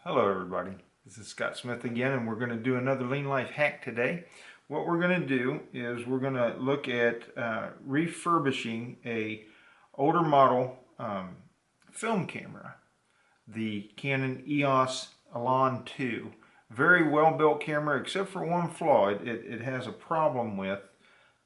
Hello everybody, this is Scott Smith again, and we're going to do another Lean Life hack today. What we're going to do is we're going to look at refurbishing a older model film camera, the Canon Elan II. Very well built camera, except for one flaw. It has a problem with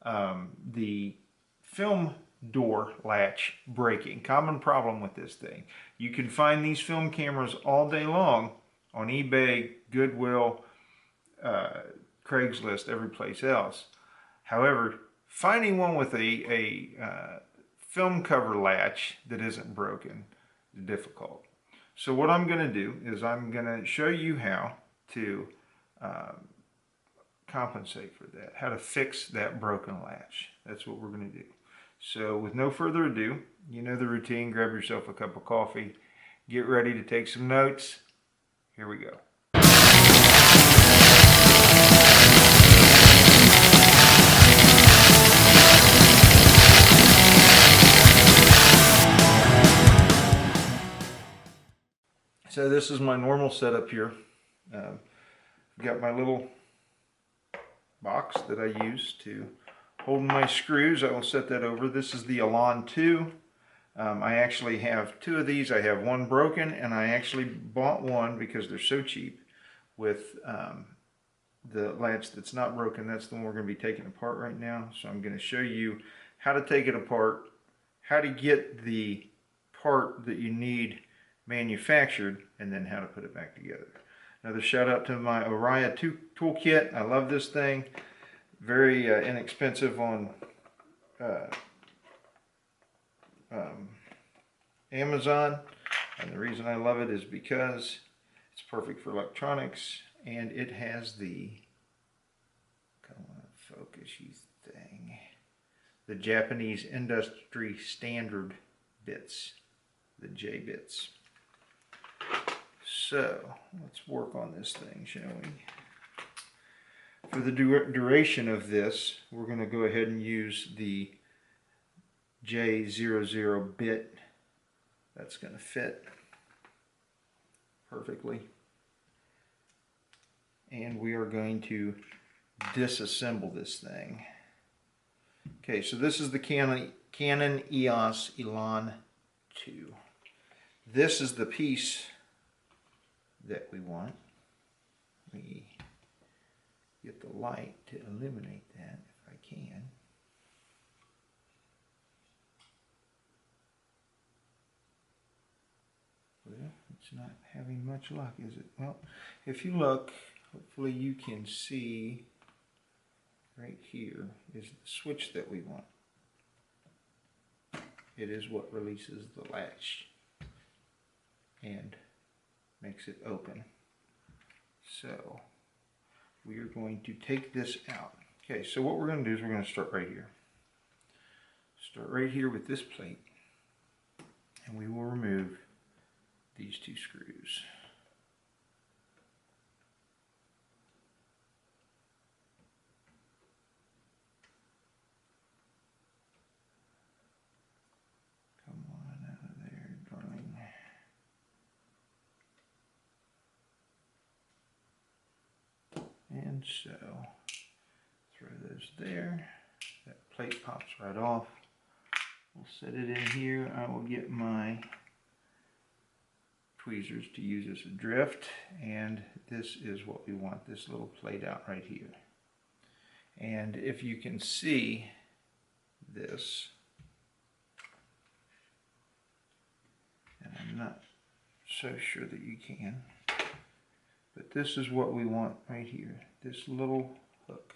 the film door latch breaking. Common problem with this thing. You can find these film cameras all day long on eBay, Goodwill, Craigslist, every place else. However, finding one with a film cover latch that isn't broken is difficult. So what I'm going to do is I'm going to show you how to compensate for that, how to fix that broken latch. That's what we're going to do. So with no further ado, you know the routine, grab yourself a cup of coffee, get ready to take some notes. Here we go. So this is my normal setup here. I've got my little box that I use to hold my screws. I will set that over. This is the Elan II. I actually have two of these. I have one broken, and I actually bought one because they're so cheap with the latch that's not broken. That's the one we're going to be taking apart right now. So I'm going to show you how to take it apart, how to get the part that you need manufactured, and then how to put it back together. Another shout out to my Orion toolkit. I love this thing. Very inexpensive on Amazon, and the reason I love it is because it's perfect for electronics, and it has the, come on, focus you thing, the Japanese industry standard bits, the J bits. So let's work on this thing, shall we? For the duration of this, we're going to go ahead and use the J00 bit. That's going to fit perfectly. And we are going to disassemble this thing. Okay, so this is the Canon EOS Elan II. This is the piece that we want. We get the light to illuminate that if I can. Well, it's not having much luck, is it? Well, if you look, hopefully you can see right here is the switch that we want. It is what releases the latch and makes it open. So we are going to take this out. Okay, so what we're going to do is we're going to start right here. Start right here with this plate, and we will remove these two screws. Come on out of there, darling. And so, throw those there. That plate pops right off. We'll set it in here. I will get my tweezers to use as a drift, and this is what we want, this little plate out right here. And if you can see this, and I'm not so sure that you can, but this is what we want right here. This little hook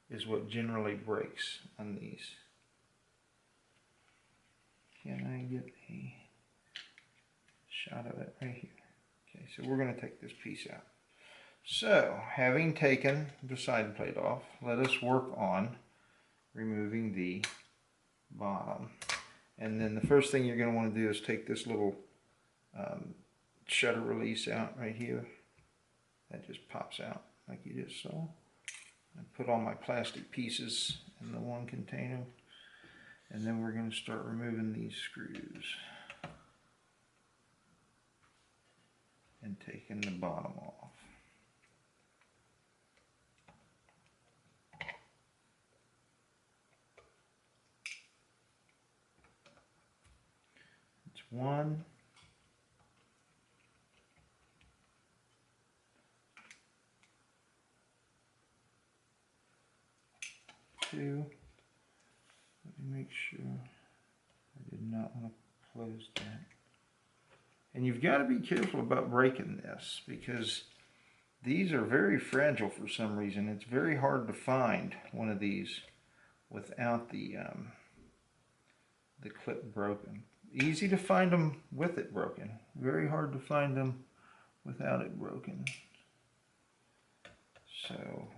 is what generally breaks on these. Can I get a shot of it right here? Okay, so we're going to take this piece out. So, having taken the side plate off, let us work on removing the bottom. And then the first thing you're going to want to do is take this little shutter release out right here. That just pops out like you just saw. I put all my plastic pieces in the one container, and then we're going to start removing these screws. and taking the bottom off. It's 1, 2. Let me make sure I did not want to close that. And you've got to be careful about breaking this because these are very fragile for some reason. It's very hard to find one of these without the clip broken. Easy to find them with it broken. Very hard to find them without it broken. So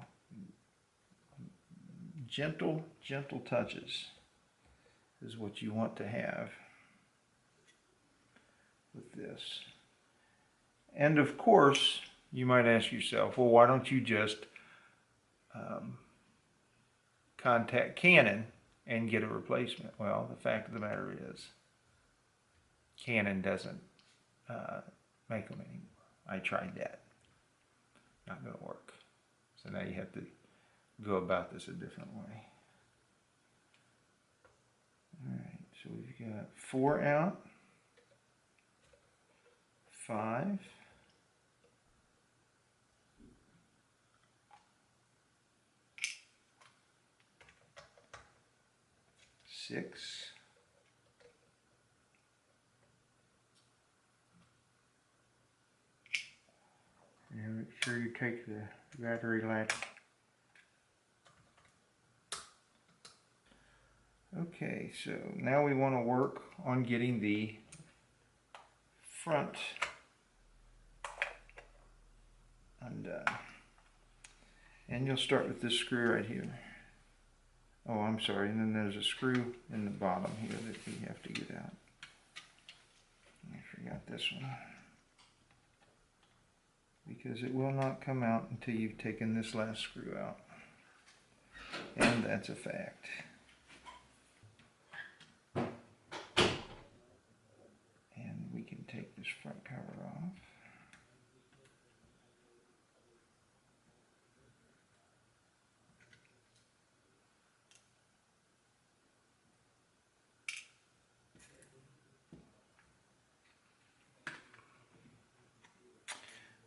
gentle touches is what you want to have with this. And of course, you might ask yourself, well, why don't you just contact Canon and get a replacement? Well, the fact of the matter is, Canon doesn't make them anymore. I tried that. Not going to work. So now you have to go about this a different way. Alright, so we've got 4 out, 5, 6, and make sure you take the battery latch. Okay, so now we want to work on getting the front undone. And you'll start with this screw right here. Oh, I'm sorry, and then there's a screw in the bottom here that we have to get out. I forgot this one. Because it will not come out until you've taken this last screw out. And that's a fact. And we can take this front cover off.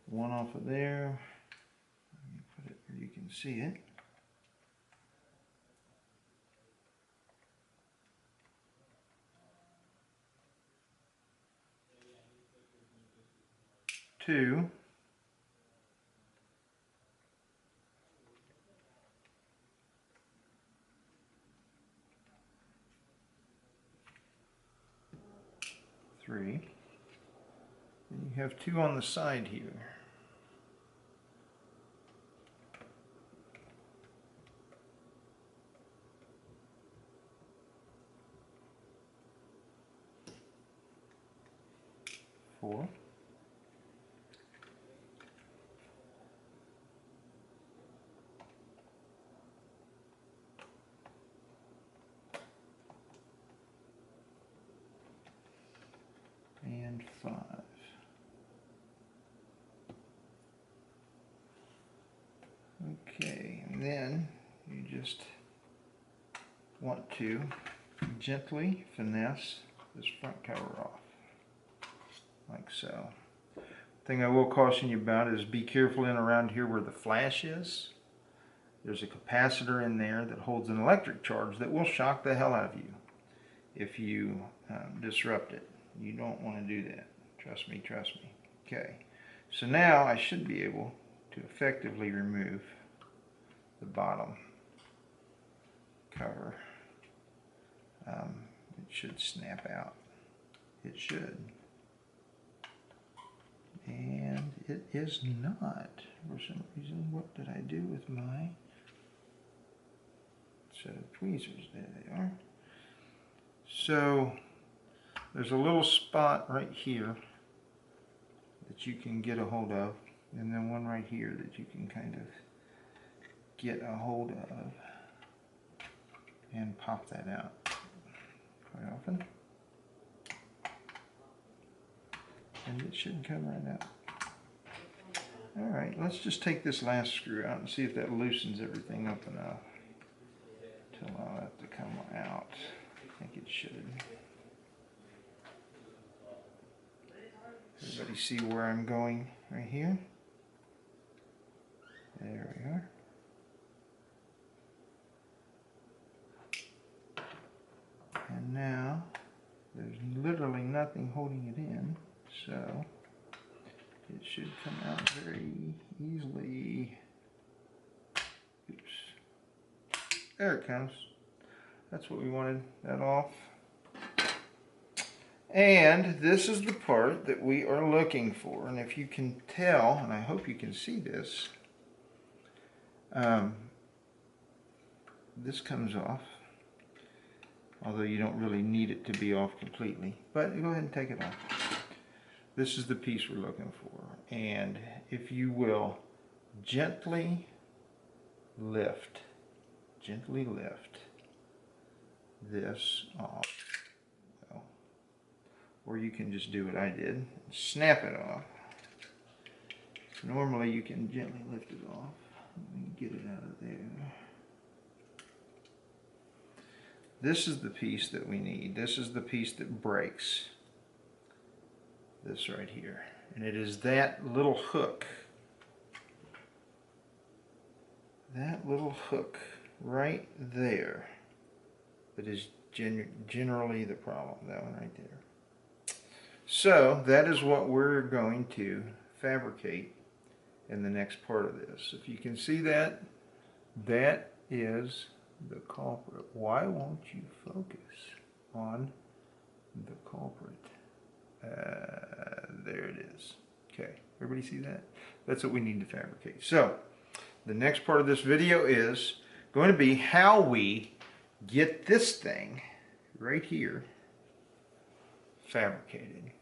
One off of there. Let me put it where you can see it. Two. Three. And you have 2 on the side here. 4. And 5. Okay, and then you just want to gently finesse this front cover off, like so. Thing I will caution you about is be careful in around here where the flash is. There's a capacitor in there that holds an electric charge that will shock the hell out of you if you disrupt it. You don't want to do that. Trust me, trust me. Okay, so now I should be able to effectively remove the bottom cover. It should snap out. It should. And it is not. For some reason, what did I do with my set of tweezers? There they are. So there's a little spot right here that you can get a hold of, and then one right here that you can kind of get a hold of and pop that out quite often. And it should come right out. point. Let's just take this last screw out and see if that loosens everything up enough to allow that to come out. I think it should. Everybody see where I'm going right here? There we are. And now, there's literally nothing holding it in, so it should come out very easily. Oops. There it comes. That's what we wanted, that off. And this is the part that we are looking for. And if you can tell, and I hope you can see this, this comes off. Although you don't really need it to be off completely. But go ahead and take it off. This is the piece we're looking for. And if you will gently lift this off. Well, or you can just do what I did and snap it off. Normally you can gently lift it off. Let me get it out of there. This is the piece that we need. This is the piece that breaks. This right here. And it is that little hook. That little hook right there that is generally the problem. That one right there. So that is what we're going to fabricate in the next part of this. If you can see that, that is the culprit. Why won't you focus on the culprit? There it is. Okay, everybody see that? That's what we need to fabricate. So, the next part of this video is going to be how we get this thing right here fabricated.